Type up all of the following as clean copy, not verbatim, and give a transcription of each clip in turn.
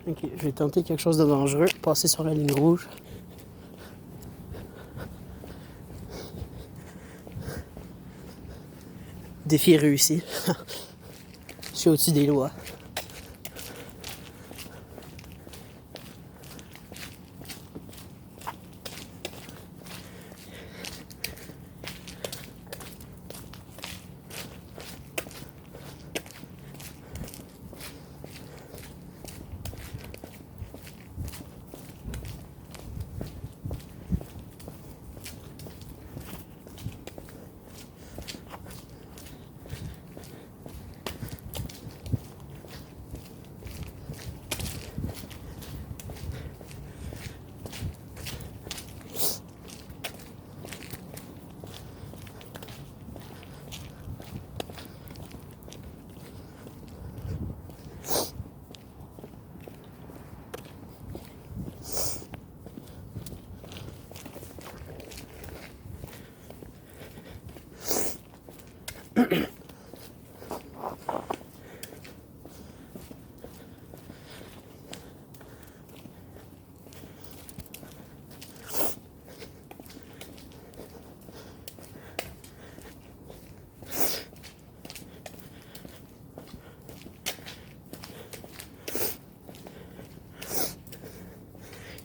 Ok, je vais tenter quelque chose de dangereux. Passer sur la ligne rouge. Défi réussi. Je suis au-dessus des lois.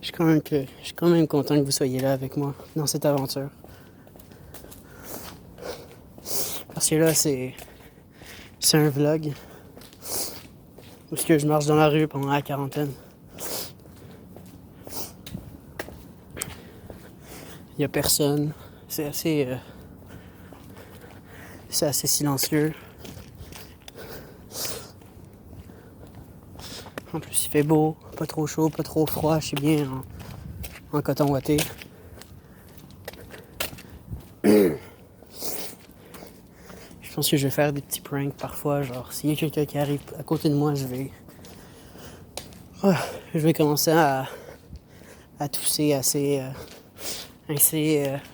Je suis quand même content que vous soyez là avec moi dans cette aventure. Parce que là, c'est un vlog où je marche dans la rue pendant la quarantaine. Il n'y a personne. C'est assez silencieux. En plus, il fait beau, pas trop chaud, pas trop froid. Je suis bien en coton ouaté. Je pense que je vais faire des petits pranks parfois. Genre, s'il y a quelqu'un qui arrive à côté de moi, je vais commencer à tousser assez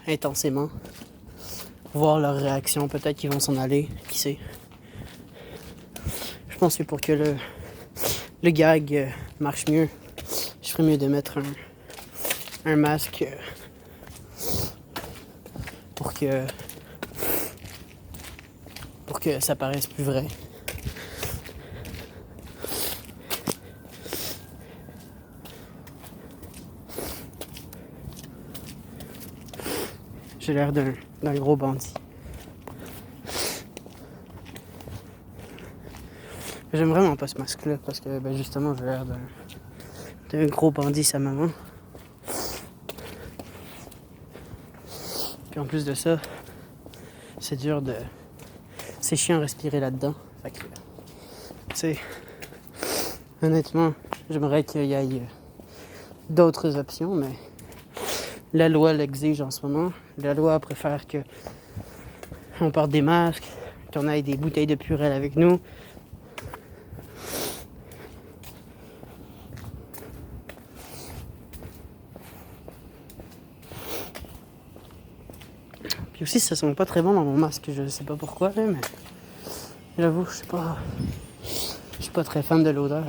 intensément. Voir leur réaction. Peut-être qu'ils vont s'en aller. Qui sait? Je pense que pour que le gag marche mieux, je ferais mieux de mettre un masque pour que ça paraisse plus vrai. J'ai l'air d'un gros bandit. J'aime vraiment pas ce masque-là parce que justement j'ai l'air d'un gros bandit sa maman. Puis en plus de ça, c'est chiant à respirer là-dedans. Fait que, tu sais, honnêtement, j'aimerais qu'il y ait d'autres options, mais la loi l'exige en ce moment. La loi préfère qu'on porte des masques, qu'on ait des bouteilles de Purell avec nous. Puis aussi, ça sent pas très bon dans mon masque. Je sais pas pourquoi, là, mais j'avoue, je suis pas très fan de l'odeur.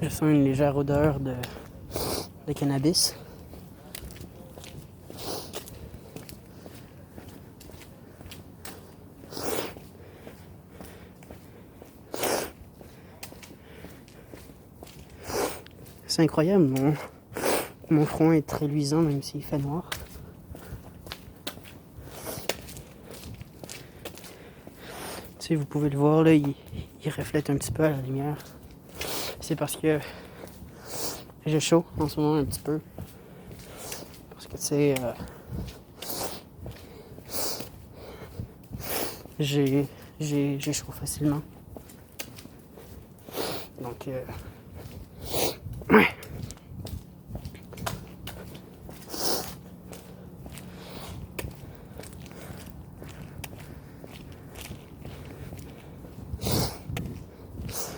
Je sens une légère odeur de cannabis. C'est incroyable, mon front est très luisant même s'il fait noir. Tu sais, vous pouvez le voir là, il reflète un petit peu à la lumière. C'est parce que j'ai chaud en ce moment un petit peu. Parce que tu sais, j'ai chaud facilement. Donc, ouais.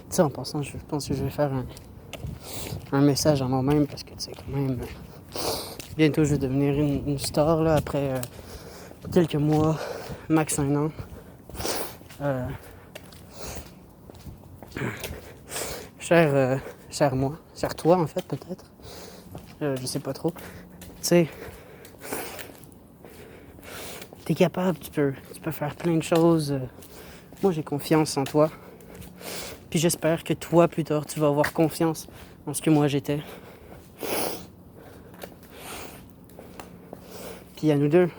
Tu sais, en passant, je pense que je vais faire un message à moi-même parce que, tu sais, quand même, bientôt je vais devenir une star, là, après quelques mois, max 1 an. Cher moi, cher toi, en fait, peut-être. Je sais pas trop. Tu sais, t'es capable, tu peux faire plein de choses. Moi, j'ai confiance en toi. Puis j'espère que toi, plus tard, tu vas avoir confiance en ce que moi j'étais. Puis à nous deux,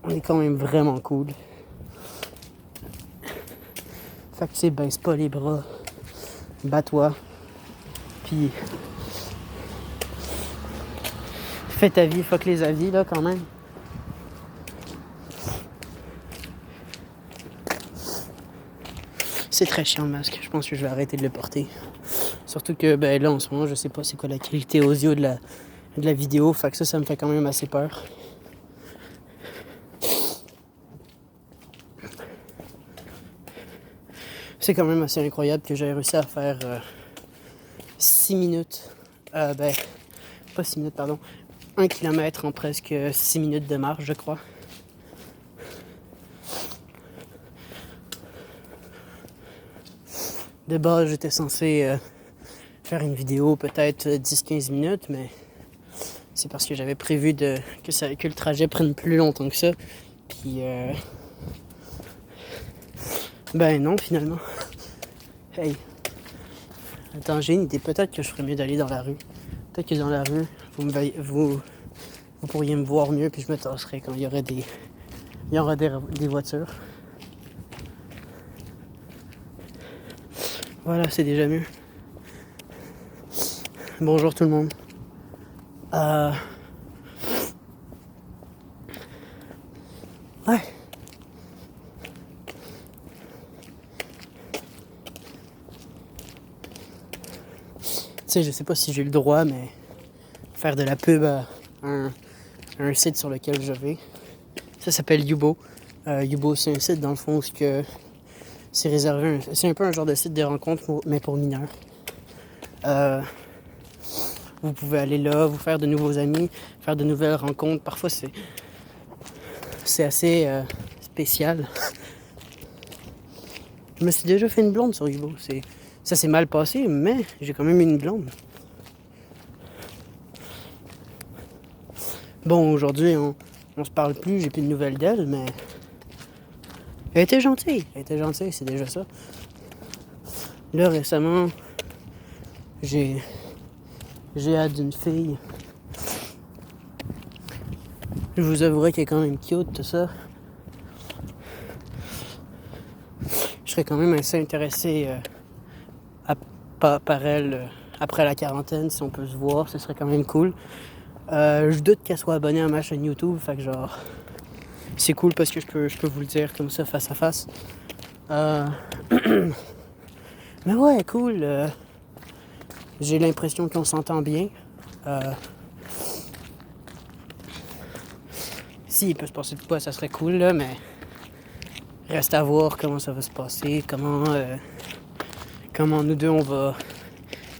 on est quand même vraiment cool. Fait que tu sais, baisse pas les bras. Bats-toi. Puis fais ta vie, fuck les avis, là, quand même. C'est très chiant le masque. Je pense que je vais arrêter de le porter. Surtout que ben là en ce moment je sais pas c'est quoi la qualité audio de la vidéo. Fait que ça me fait quand même assez peur. C'est quand même assez incroyable que j'ai réussi à faire 6 minutes. Pas 6 minutes, pardon. 1 kilomètre en presque 6 minutes de marche, je crois. De base, j'étais censé faire une vidéo peut-être 10-15 minutes, mais c'est parce que j'avais prévu que le trajet prenne plus longtemps que ça. Puis, ben non, finalement. Hey. Attends, j'ai une idée. Peut-être que je ferais mieux d'aller dans la rue. Peut-être que dans la rue, vous pourriez me voir mieux, puis je me tasserais quand il y aura des voitures. Voilà, c'est déjà mieux. Bonjour tout le monde. Ouais. Tu sais, je sais pas si j'ai le droit, mais faire de la pub à un site sur lequel je vais. Ça s'appelle Yubo. Yubo, c'est un site dans le fond où c'est réservé. C'est un peu un genre de site de rencontre, mais pour mineurs. Vous pouvez aller là, vous faire de nouveaux amis, faire de nouvelles rencontres. Parfois, c'est assez spécial. Je me suis déjà fait une blonde sur Yubo. Ça s'est mal passé, mais j'ai quand même une blonde. Bon, aujourd'hui, on se parle plus, j'ai plus de nouvelles d'elle, mais elle était gentille, c'est déjà ça. Là, récemment, j'ai hâte d'une fille. Je vous avouerai qu'elle est quand même cute, tout ça. Je serais quand même assez intéressé par elle après la quarantaine, si on peut se voir, ce serait quand même cool. Je doute qu'elle soit abonnée à ma chaîne YouTube, fait que genre, c'est cool parce que je peux vous le dire comme ça, face à face. Mais ouais, cool. J'ai l'impression qu'on s'entend bien. Si il peut se passer de quoi, ça serait cool, là, mais reste à voir comment ça va se passer, comment nous deux on va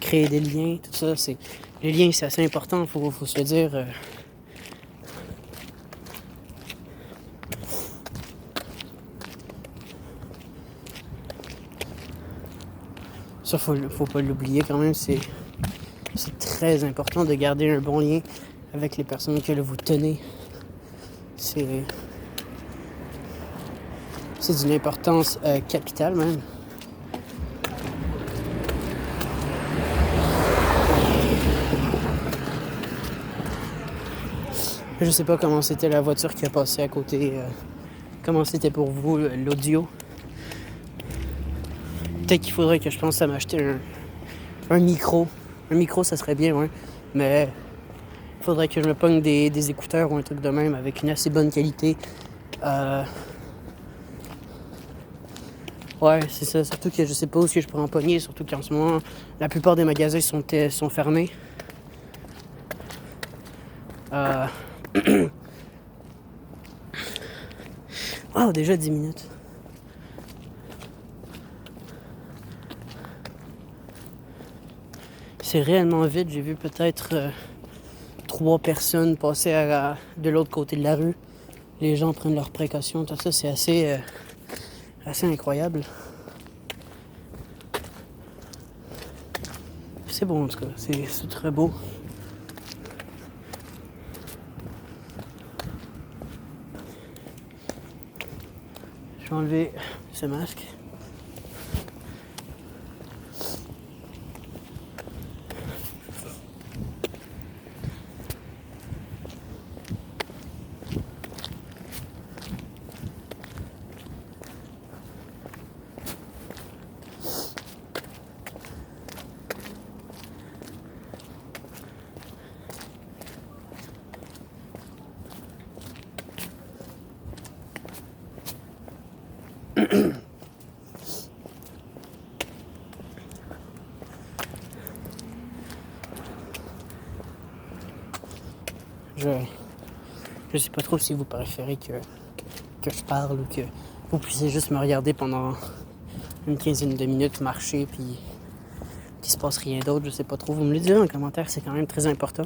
créer des liens, tout ça. Les liens, c'est assez important, faut se le dire. Ça, faut pas l'oublier quand même, c'est très important de garder un bon lien avec les personnes que vous tenez. C'est d'une importance capitale même. Je sais pas comment c'était la voiture qui a passé à côté. Comment c'était pour vous l'audio. Peut-être qu'il faudrait que je pense à m'acheter un micro. Un micro, ça serait bien, ouais. Mais il faudrait que je me pogne des écouteurs ou un truc de même avec une assez bonne qualité. Ouais, c'est ça. Surtout que je sais pas où je pourrais en pogner. Surtout qu'en ce moment, la plupart des magasins sont fermés. Oh, déjà 10 minutes. c'est réellement vide. J'ai vu peut-être 3 personnes passer de l'autre côté de la rue. Les gens prennent leurs précautions, tout ça, c'est assez incroyable. C'est beau en tout cas, c'est très beau. Je vais enlever ce masque. Je sais pas trop si vous préférez que je parle ou que vous puissiez juste me regarder pendant une quinzaine de minutes, marcher, puis qu'il se passe rien d'autre. Je sais pas trop. Vous me le direz en commentaire, c'est quand même très important.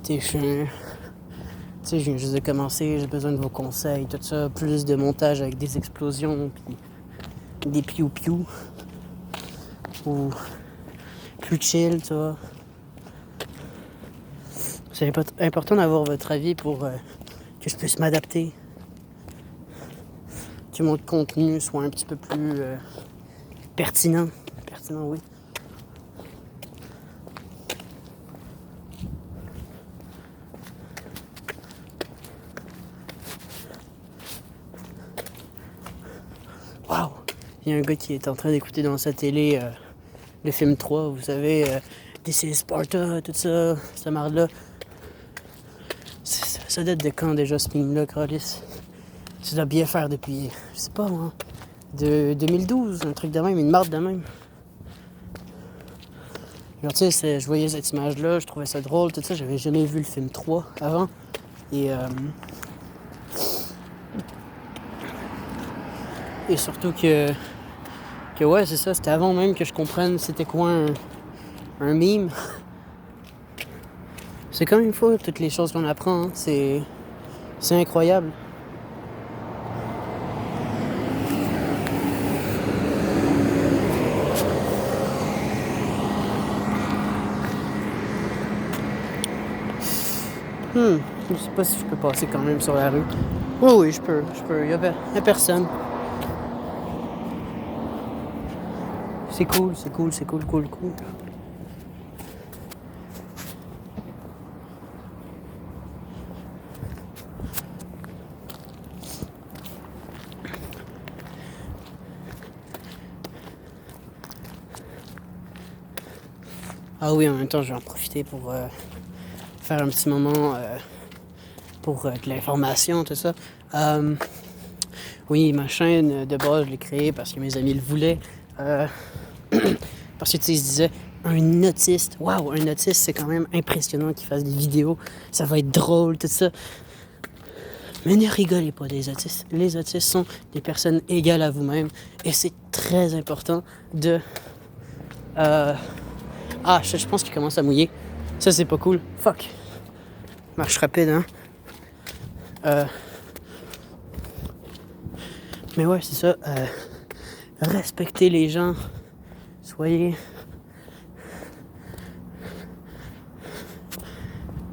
Tu sais, je viens juste de commencer, j'ai besoin de vos conseils, tout ça. Plus de montage avec des explosions, puis des piou-piou. Ou plus chill, tu vois. C'est important d'avoir votre avis pour que je puisse m'adapter. Que mon contenu soit un petit peu plus pertinent. Pertinent, oui. Waouh! Il y a un gars qui est en train d'écouter dans sa télé le film 3, vous savez, This is Sparta, tout ça, cette marde-là. Ça date de quand déjà ce film-là, Carlis? Ça doit bien faire depuis, je sais pas moi, de 2012, un truc de même, une marde de même. Genre, tu sais, je voyais cette image-là, je trouvais ça drôle, tout ça, j'avais jamais vu le film 3 avant. Et surtout que ouais, c'est ça, c'était avant même que je comprenne c'était quoi un meme. C'est quand même fou, toutes les choses qu'on apprend, hein. C'est incroyable. Je sais pas si je peux passer quand même sur la rue. Oh oui, je peux. Il y a personne. C'est cool. Ah oui, en même temps, je vais en profiter pour faire un petit moment pour de l'information, tout ça. Oui, ma chaîne de base, je l'ai créée parce que mes amis le voulaient. Parce que tu sais, ils se disaient, un autiste, waouh, un autiste, c'est quand même impressionnant qu'il fasse des vidéos, ça va être drôle, tout ça. Mais ne rigolez pas des autistes. Les autistes sont des personnes égales à vous-même et c'est très important de... Ah, je pense qu'il commence à mouiller. Ça, c'est pas cool. Fuck. Marche rapide, hein. Mais ouais, c'est ça. Respectez les gens.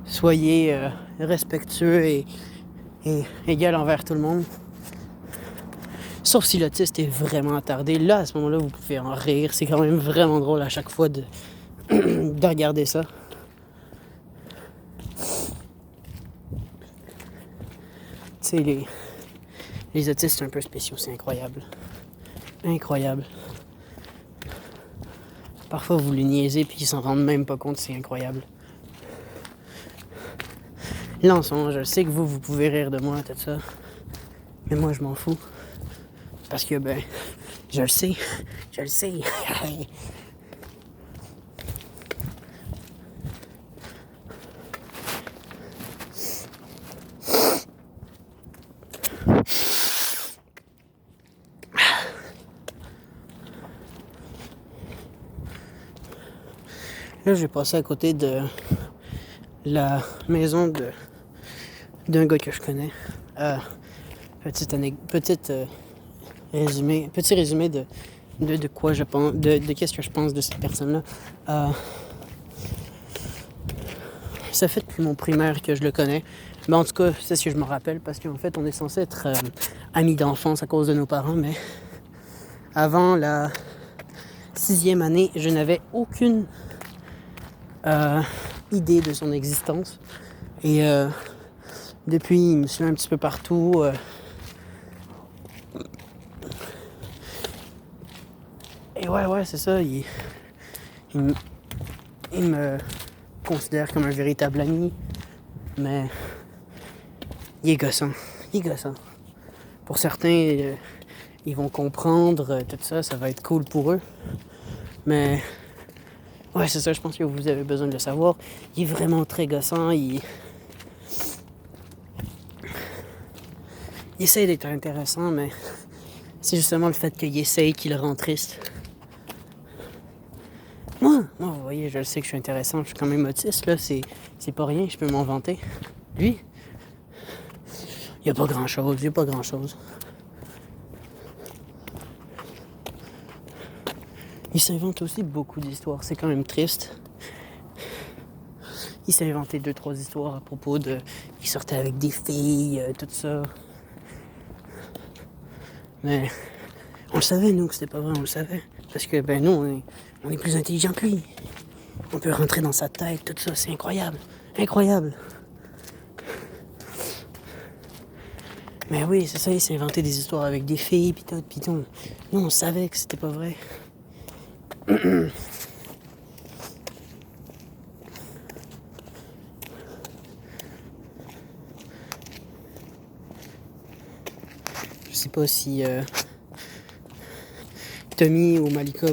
Soyez respectueux et égal envers tout le monde. Sauf si l'autiste est vraiment attardé. Là, à ce moment-là, vous pouvez en rire. C'est quand même vraiment drôle à chaque fois de regarder ça. Tu sais, les autistes, c'est un peu spéciaux. C'est incroyable. Incroyable. Parfois, vous les niaisez puis ils s'en rendent même pas compte. C'est incroyable. Là, en ce moment, je sais que vous pouvez rire de moi, tout ça. Mais moi, je m'en fous. Parce que, ben, je le sais. Là, j'ai passé à côté de la maison d'un gars que je connais. Petit résumé de quoi je pense, de qu'est-ce que je pense de cette personne-là. Ça fait depuis mon primaire que je le connais. Mais en tout cas, c'est ce que je me rappelle parce qu'en fait, on est censé être amis d'enfance à cause de nos parents, mais avant la 6e année, je n'avais aucune idée de son existence. Et depuis, il me suit un petit peu partout. Et ouais, c'est ça. Il me considère comme un véritable ami. Mais il est gossant. Pour certains, ils vont comprendre tout ça. Ça va être cool pour eux. Mais ouais, c'est ça. Je pense que vous avez besoin de le savoir. Il est vraiment très gossant. Il essaie d'être intéressant, mais c'est justement le fait qu'il essaye qui le rend triste. Moi, vous voyez, je le sais que je suis intéressant, je suis quand même autiste, là, c'est pas rien, je peux m'en vanter. Lui, il n'y a pas grand-chose. Il s'invente aussi beaucoup d'histoires, c'est quand même triste. Il s'est inventé 2-3 histoires à propos de... Il sortait avec des filles, tout ça. Mais on le savait, nous, que c'était pas vrai, on le savait. Parce que, nous, on est plus intelligents que lui. On peut rentrer dans sa tête, tout ça, c'est incroyable. Mais oui, c'est ça, il s'est inventé des histoires avec des filles, pis tout. Nous, on savait que c'était pas vrai. Je sais pas si Tommy ou Malika,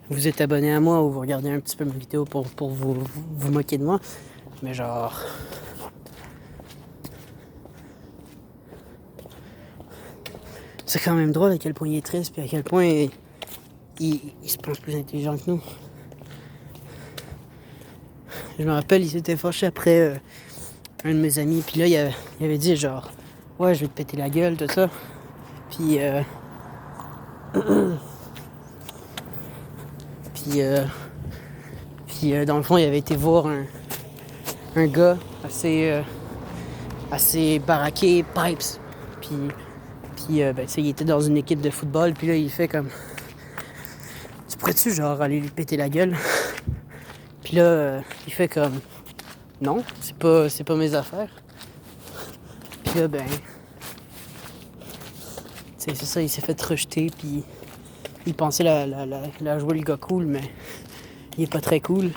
vous êtes abonné à moi ou vous regardez un petit peu mes vidéos pour vous moquer de moi. Mais genre... C'est quand même drôle à quel point il est triste puis à quel point il se pense plus intelligent que nous. Je me rappelle, il s'était fâché après un de mes amis. Puis là, il avait dit genre... Ouais, je vais te péter la gueule, tout ça. Puis... Puis dans le fond, il avait été voir un gars assez baraqué, Pipes. Puis il était dans une équipe de football. Puis là, il fait comme... Tu pourrais-tu genre aller lui péter la gueule? Puis là, il fait comme... Non, c'est pas mes affaires. Puis là, c'est ça, il s'est fait rejeter. Puis il pensait la jouer le gars cool, mais il est pas très cool.